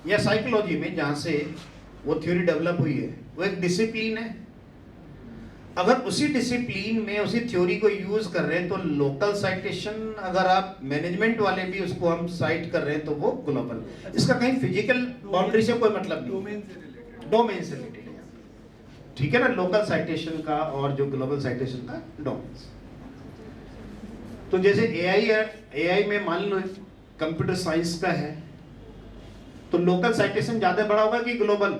या साइकोलॉजी में जहाँ से वो थ्योरी डेवलप हुई है, वो एक डिसिप्लिन है। अगर उसी डिसिप्लिन में उसी थ्योरी को यूज कर रहे हैं तो लोकल साइटेशन, अगर आप मैनेजमेंट वाले भी उसको हम साइट कर रहे हैं तो वो ग्लोबल। इसका कहीं फिजिकल बाउंड्री से कोई मतलब नहीं, डोमेन से रिलेटेड है। ठीक है ना, लोकल साइटेशन का और जो ग्लोबल साइटेशन का डोमेन। तो जैसे एआई में मान लो कंप्यूटर साइंस का है तो लोकल साइटेशन ज्यादा बड़ा होगा कि ग्लोबल,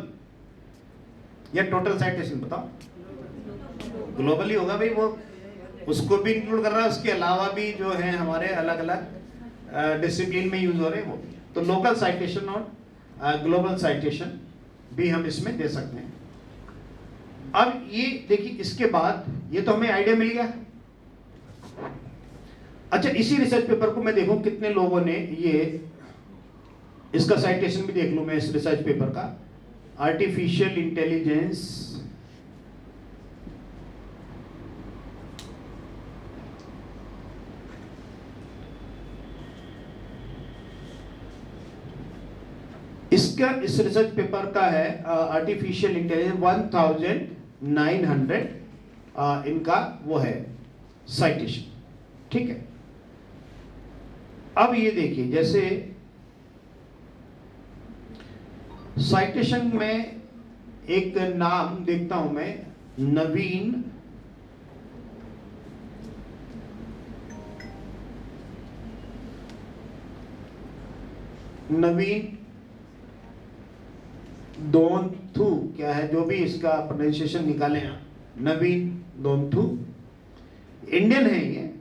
या टोटल साइटेशन बताओ? ग्लोबल ही होगा भाई, वो उसको भी इंक्लूड कर रहा है, उसके अलावा भी जो है हमारे अलग अलग डिसिप्लिन में यूज हो रहे हैं वो। तो लोकल साइटेशन और ग्लोबल साइटेशन भी हम इसमें दे सकते हैं। अब ये देखिए, इसके बाद ये तो हमें आइडिया मिल गया। अच्छा, इसी रिसर्च पेपर को मैं देखूं कितने लोगों ने ये, इसका साइटेशन भी देख लूं मैं इस रिसर्च पेपर का। आर्टिफिशियल इंटेलिजेंस इसका, इस रिसर्च पेपर का है आर्टिफिशियल इंटेलिजेंस 1900 इनका वो है साइटेशन। ठीक है, अब ये देखिए, जैसे साइटेशन में एक नाम देखता हूं मैं, नवीन दोनथु, क्या है जो भी इसका प्रोनाउंसिएशन निकाले हैं, नवीन दोनथु, इंडियन है ये।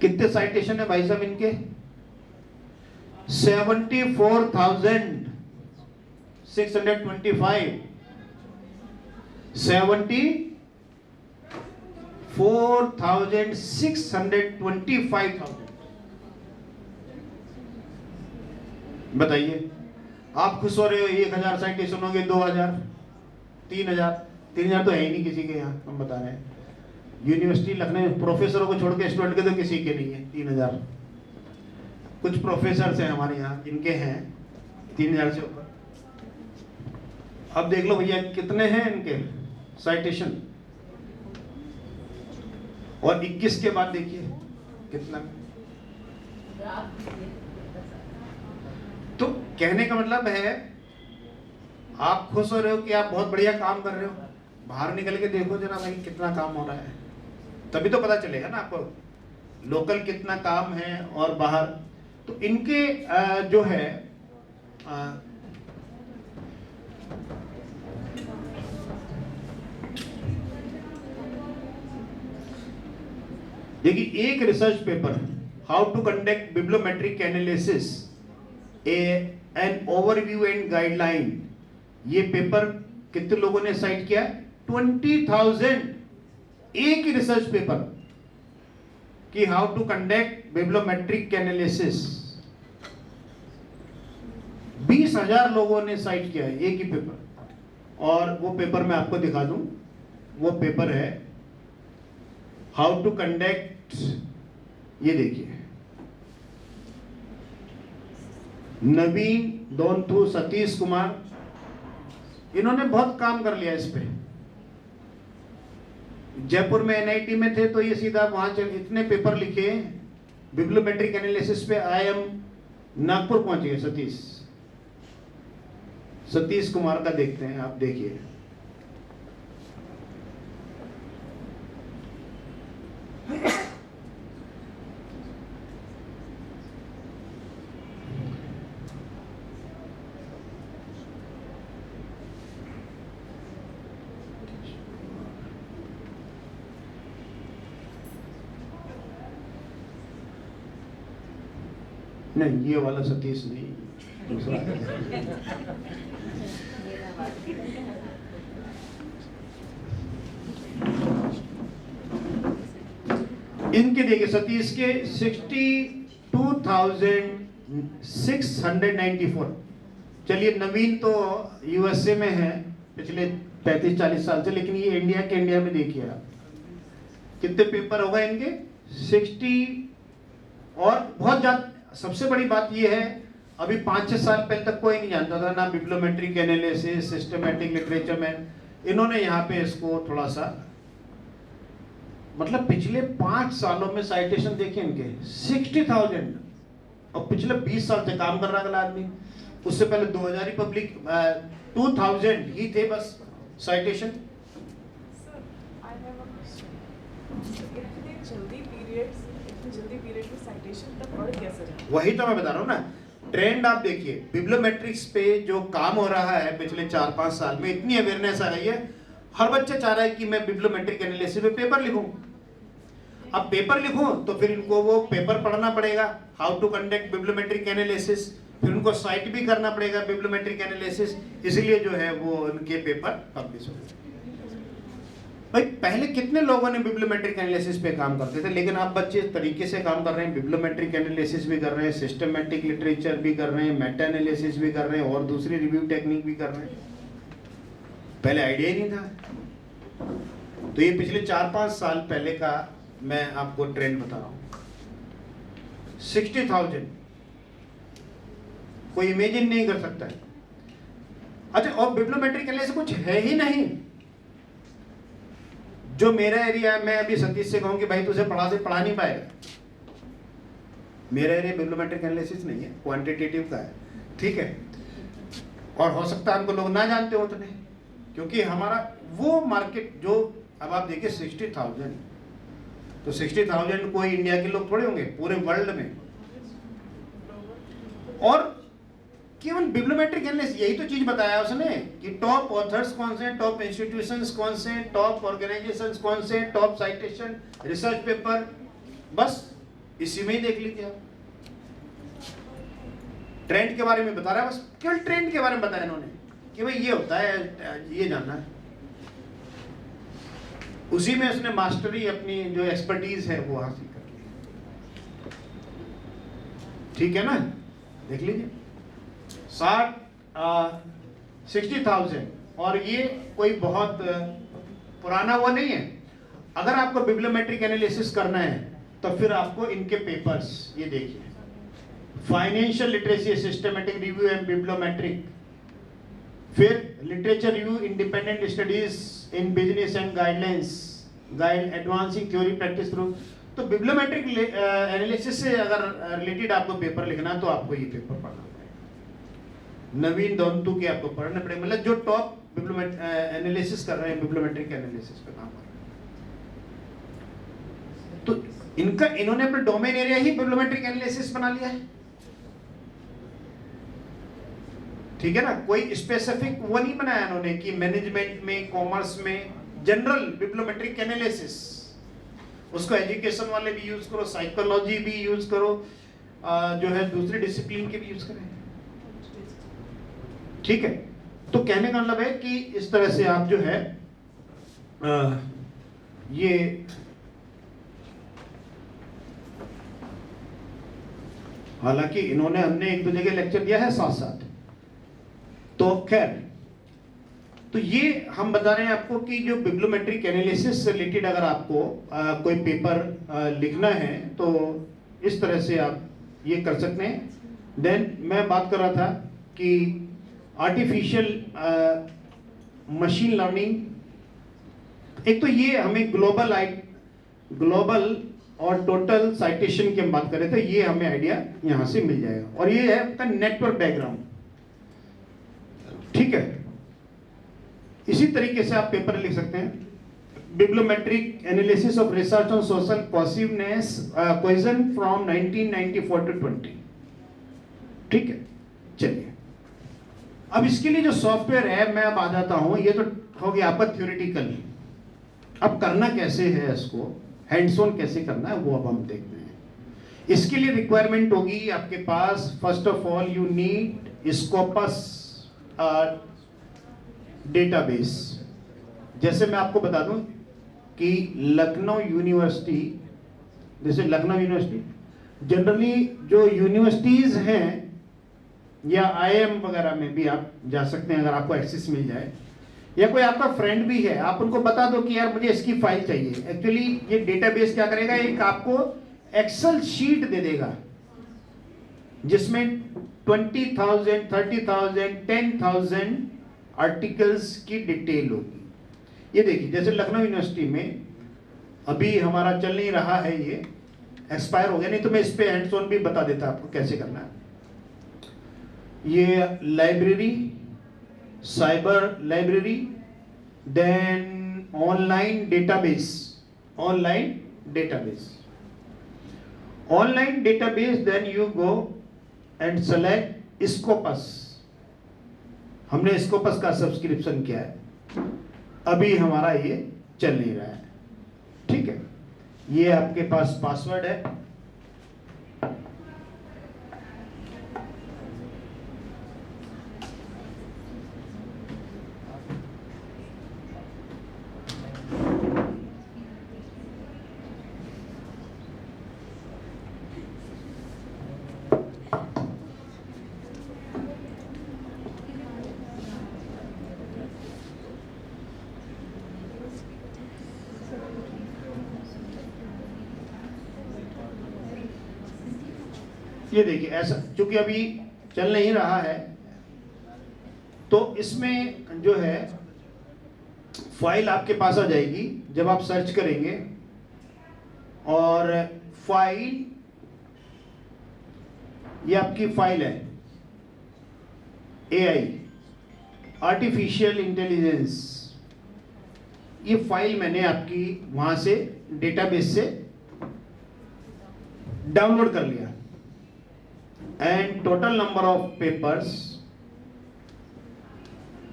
कितने साइटेशन है भाई साहब इनके? 74,625 74,625। बताइए, आप खुश हो रहे हो 1000 साइटेशन होंगे, 2000, 3000? 3000 तो है ही नहीं किसी के यहाँ, हम बता रहे हैं। यूनिवर्सिटी लखनऊ में प्रोफेसरों को छोड़ के स्टूडेंट के तो किसी के नहीं है 3000। कुछ प्रोफेसर हैं हमारे यहाँ जिनके हैं 3000 से ऊपर। अब देख लो भैया कितने हैं इनके साइटेशन, और 21 के बाद देखिए कितना। तो कहने का मतलब है, आप खुश हो रहे हो कि आप बहुत बढ़िया काम कर रहे हो, बाहर निकल के देखो जरा भाई कितना काम हो रहा है, तभी तो पता चलेगा ना आपको लोकल कितना काम है और बाहर। तो इनके जो है देखिए, एक research paper, how to conduct bibliometric analysis an overview and guideline, ये पेपर कितने लोगों ने साइट किया? 20,000। एक ही रिसर्च पेपर कि how to conduct bibliometric analysis, 20,000 लोगों ने साइट किया है एक ही पेपर। और वो पेपर मैं आपको दिखा दूं, वो पेपर है हाउ टू कंडक्ट, ये देखिए, नवीन दोनथु, सतीश कुमार, इन्होंने बहुत काम कर लिया इस पे। जयपुर में एनआईटी में थे तो ये सीधा वहां चल, इतने पेपर लिखे बिब्लियोमेट्रिक एनालिसिस पे। IIM नागपुर पहुंच गए सतीश कुमार का देखते हैं, आप देखिए। नहीं, ये वाला सतीश नहीं, दूसरा। इनके देखिए सतीश के 62,694। चलिए, नवीन तो यूएसए में है पिछले 35-40 साल से, लेकिन ये इंडिया में देखिए आप कितने पेपर होगा इनके, 60। और बहुत ज्यादा सबसे बड़ी बात ये है, अभी 5-6 साल पहले तक कोई नहीं जानता था ना बिब्लियोमेट्रिक एनालिसिस, सिस्टमैटिक लिटरेचर में। इन्होंने यहाँ पे इसको थोड़ा सा, मतलब पिछले 5 सालों में साइटेशन देखिए इनके 60,000, और पिछले 20 साल से काम कर रहा अगला आदमी। उससे पहले 2000 ही पब्लिक 2000 ही थे बस साइटेशन। वही तो मैं बता रहा हूँ ना, ट्रेंड आप देखिए बिब्लियोमेट्रिक्स पे जो काम हो रहा है पिछले 4-5 साल में, इतनी अवेयरनेस आ गई है, हर बच्चा चाह रहा है कि मैं बिब्लियोमेट्रिक एनालिसिस पे पेपर लिखूं। अब पेपर लिखूं तो फिर इनको वो पेपर पढ़ना पड़ेगा, how to conduct bibliometric analysis, फिर उनको साइट भी करना पड़ेगा बिब्लियोमेट्रिक एनालिसिस, इसलिए जो है वो उनके पेपर पब्लिश हो गए। भाई पहले कितने लोगों ने बिब्लियोमेट्रिक एनालिसिस पे काम करते थे, लेकिन आप बच्चे इस तरीके से काम कर रहे हैं, बिब्लियोमेट्रिक एनालिसिस भी कर रहे हैं, सिस्टमैटिक लिटरेचर भी कर रहे हैं, मेटा एनालिसिस भी कर रहे हैं, और दूसरी रिव्यू टेक्निक भी कर रहे हैं। पहले आइडिया ही नहीं था। तो ये पिछले 4-5 साल पहले का मैं आपको ट्रेंड बता रहा हूं। 60,000 कोई इमेजिन नहीं कर सकता है। अच्छा, और बिब्लियोमेट्रिक एनालिसिस कुछ है ही नहीं। जो मेरा एरिया है, मैं अभी सतीश से कहूं कि भाई तुझे पढ़ा दे, पढ़ा नहीं पाएगा। मेरा एरिया बिब्लियोमेट्रिक एनालिसिस नहीं है, क्वांटिटेटिव का है, ठीक है। और हो सकता है हमको लोग ना जानते हो उतने, क्योंकि हमारा वो मार्केट जो, अब आप देखिए 60,000, तो 60,000 कोई इंडिया के लोग थोड़े होंगे, पूरे वर्ल्ड में। और केवल बिब्लियोमेट्रिक एनालिसिस, यही तो चीज बताया उसने कि टॉप ऑथर्स कौन से, टॉप इंस्टीट्यूशंस कौन से, टॉप ऑर्गेनाइजेशंस कौन से, टॉप साइटेशन, रिसर्च पेपर, बस इसी में ही देख लीजिए आप। ट्रेंड के बारे में बता रहा है, बस केवल ट्रेंड के बारे में बताया इन्होंने कि भाई ये होता है, ये जानना है। उसी में उसने मास्टरी, अपनी जो एक्सपर्टीज है वो हासिल कर ली। ठीक है ना, देख लीजिए 60,000, और ये कोई बहुत पुराना वो नहीं है। अगर आपको बिब्लियोमेट्रिक एनालिसिस करना है तो फिर आपको इनके पेपर्स ये देखिए, financial literacy, systematic review and bibliometric, फिर literature review, independent studies in business and guidelines, guide advancing theory practice through. तो बिब्लियोमेट्रिक एनालिसिस से अगर रिलेटेड आपको पेपर लिखना है तो आपको ये पेपर पढ़ना पड़ेगा। नवीन दंतु के आपको पढ़ने पड़ेगा, मतलब जो टॉप एनालिसिस कर रहे हैं, बिब्लियोमेट्रिक एनालिसिस पे काम कर रहे हैं। तो इन्होंने अपना डोमेन एरिया ही बिब्लियोमेट्रिक एनालिसिस बना लिया है। ठीक है ना, कोई स्पेसिफिक वो नहीं बनाया इन्होंने कि मैनेजमेंट में, कॉमर्स में, जनरल बिब्लियोमेट्रिक एनालिसिस। उसको एजुकेशन वाले भी यूज करो, साइकोलॉजी भी यूज करो, जो है दूसरे डिसिप्लिन के भी यूज करें। ठीक है, तो कहने का मतलब है कि इस तरह से आप जो है ये हालांकि इन्होंने, हमने 1-2 जगह लेक्चर दिया है साथ साथ, तो खैर, तो ये हम बता रहे हैं आपको कि जो बिब्लियोमेट्रिक एनालिसिस से रिलेटेड अगर आपको कोई पेपर लिखना है तो इस तरह से आप ये कर सकते हैं। देन मैं बात कर रहा था कि आर्टिफिशियल मशीन लर्निंग, एक तो ये हमें ग्लोबल और टोटल साइटेशन की हम बात कर रहे थे, ये हमें आइडिया यहां से मिल जाएगा। और ये है आपका नेटवर्क डायग्राम। ठीक है, इसी तरीके से आप पेपर लिख सकते हैं, bibliometric analysis of research on social passiveness, question from 1994 to 20। ठीक है, चलिए अब इसके लिए जो सॉफ्टवेयर है, मैं अब आ जाता हूं। ये तो हो गया आपका थ्योरेटिकल, अब करना कैसे है, इसको हैंड्स ऑन कैसे करना है वो अब हम देखते हैं। इसके लिए रिक्वायरमेंट होगी आपके पास, first of all you need Scopus database. जैसे मैं आपको बता दूं कि लखनऊ यूनिवर्सिटी, जैसे लखनऊ यूनिवर्सिटी, जनरली जो यूनिवर्सिटीज हैं या आईएम वगैरह में भी आप जा सकते हैं अगर आपको एक्सेस मिल जाए, या कोई आपका फ्रेंड भी है, आप उनको बता दो कि यार मुझे इसकी फाइल चाहिए। एक्चुअली ये डेटाबेस क्या करेगा, एक आपको एक्सेल शीट दे देगा जिसमें 20,000, 30,000, 10,000 आर्टिकल्स की डिटेल होगी। ये देखिए, जैसे लखनऊ यूनिवर्सिटी में अभी हमारा चल नहीं रहा है, ये एक्सपायर हो गया, नहीं तो मैं इस पे हैंड्स ऑन भी बता देता आपको कैसे करना है। ये library, cyber library, then online database, online database, online database, then you go and select Scopus. हमने स्कोपस का सब्सक्रिप्शन किया है, अभी हमारा ये चल नहीं रहा है, ठीक है। ये आपके पास पासवर्ड है, ये देखिए ऐसा, क्योंकि अभी चल नहीं रहा है, तो इसमें जो है फाइल आपके पास आ जाएगी जब आप सर्च करेंगे, और फाइल, ये आपकी फाइल है AI, आर्टिफिशियल इंटेलिजेंस। ये फाइल मैंने आपकी वहां से डेटाबेस से डाउनलोड कर लिया, and total number of papers,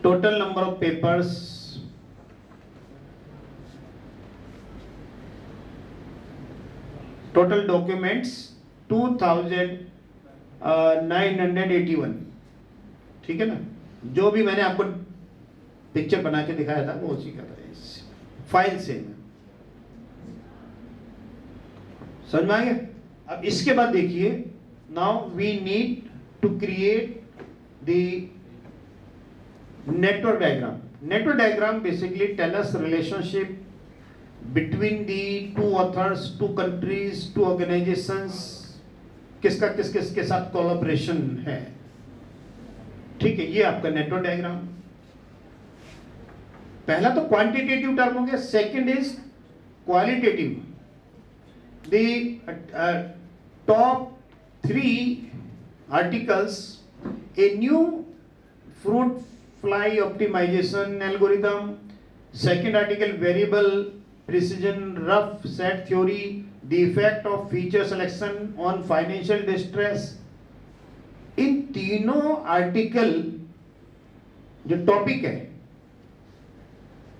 total number of papers, total documents 2,981, ठीक है ना। जो भी मैंने आपको पिक्चर बना के दिखाया था वो उसी का था, इस फाइल से। समझ में आ गया? अब इसके बाद देखिए, now we need to create the network diagram. Network diagram basically tell us relationship between the two authors, two countries, two organisations, किसका किसके साथ कोलैबोरेशन है, ठीक है। ये आपका नेटवर्क डायग्राम। पहला तो क्वांटिटेटिव टर्म हो गया, second is qualitative. The top 3 articles, a new fruit fly optimization algorithm, second article variable precision rough set theory, the effect of feature selection on financial distress। इन तीनों article जो topic है,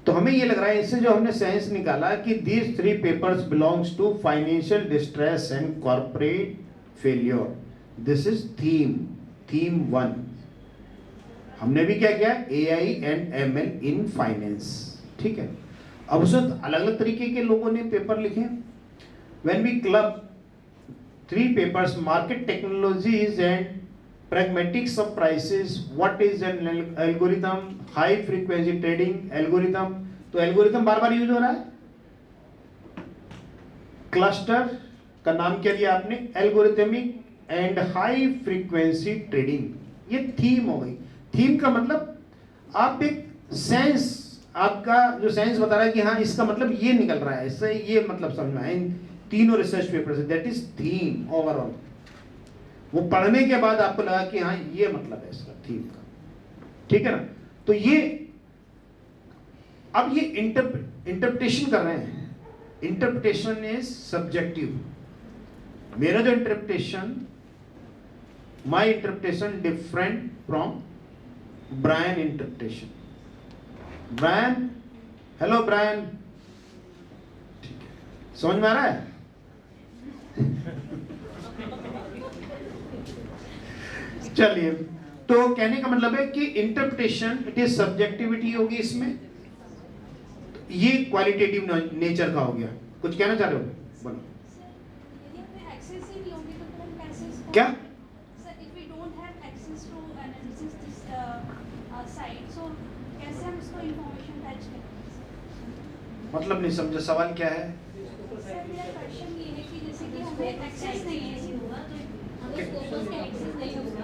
तो हमें ये लग रहा है इससे जो हमने सेंस निकाला कि these 3 papers belongs to financial distress and corporate failure। This is theme 1। हमने भी क्या किया, AI and ML in finance, ठीक है। अब उसमें अलग अलग तरीके के लोगों ने पेपर लिखे। When we club 3 papers, market technologies and pragmatics of prices, what is an algorithm, high frequency trading algorithm। तो एल्गोरिथम बार बार यूज हो रहा है। क्लस्टर का नाम क्या दिया आपने, algorithmic and high frequency trading. ये थीम हो गई। थीम का मतलब आप एक सेंस, आपका जो सेंस बता रहा है कि हाँ इसका मतलब ये निकल रहा है, इससे ये मतलब समझ में आए। इन तीनों रिसर्च पेपर से, दैट इज थीम ओवरऑल। वो पढ़ने के बाद आपको लगा कि हाँ ये मतलब है इसका थीम का, ठीक है ना। तो ये अब ये इंटरप्रिटेशन कर रहे हैं। Interpretation is subjective. मेरा जो interpretation, my interpretation different from Brian interpretation. Brian, hello Brian, ठीक है, समझ में आ रहा है? चलिए, तो कहने का मतलब है कि इंटरप्रिटेशन इट इज सब्जेक्टिविटी होगी इसमें, ये क्वालिटेटिव नेचर का हो गया। कुछ कहना चाह रहे हो, बोलो। क्या? मतलब नहीं समझा, सवाल क्या है? सर मेरा क्वेश्चन ये है कि जैसे कि हमें एक्सेस नहीं है,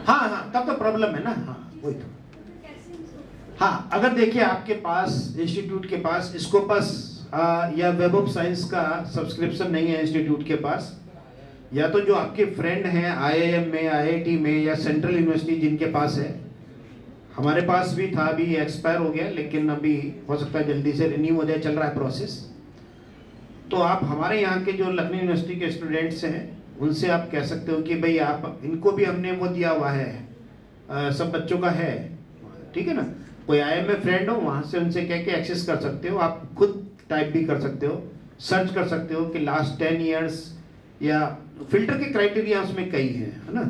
हाँ हाँ, तब तो प्रॉब्लम है ना। हाँ वही तो। हाँ, अगर देखिए आपके पास इंस्टीट्यूट के पास स्कोपस या वेब ऑफ साइंस का सब्सक्रिप्शन नहीं है इंस्टीट्यूट के पास, या तो जो आपके फ्रेंड हैं आईआईएम में, आईआईटी में या सेंट्रल यूनिवर्सिटी जिनके पास है, हमारे पास भी था, अभी एक्सपायर हो गया, लेकिन अभी हो सकता है जल्दी से रिन्यू हो जाए, चल रहा है प्रोसेस। तो आप हमारे यहाँ के जो लखनऊ यूनिवर्सिटी के स्टूडेंट्स हैं उनसे आप कह सकते हो कि भाई आप इनको भी हमने वो दिया हुआ है, सब बच्चों का है, ठीक है ना। कोई आईआईएम में फ्रेंड हो, वहाँ से उनसे कह के एक्सेस कर सकते हो, आप खुद टाइप भी कर सकते हो, सर्च कर सकते हो कि लास्ट 10 ईयर्स, या फिल्टर के क्राइटेरिया उसमें कई हैं, है ना।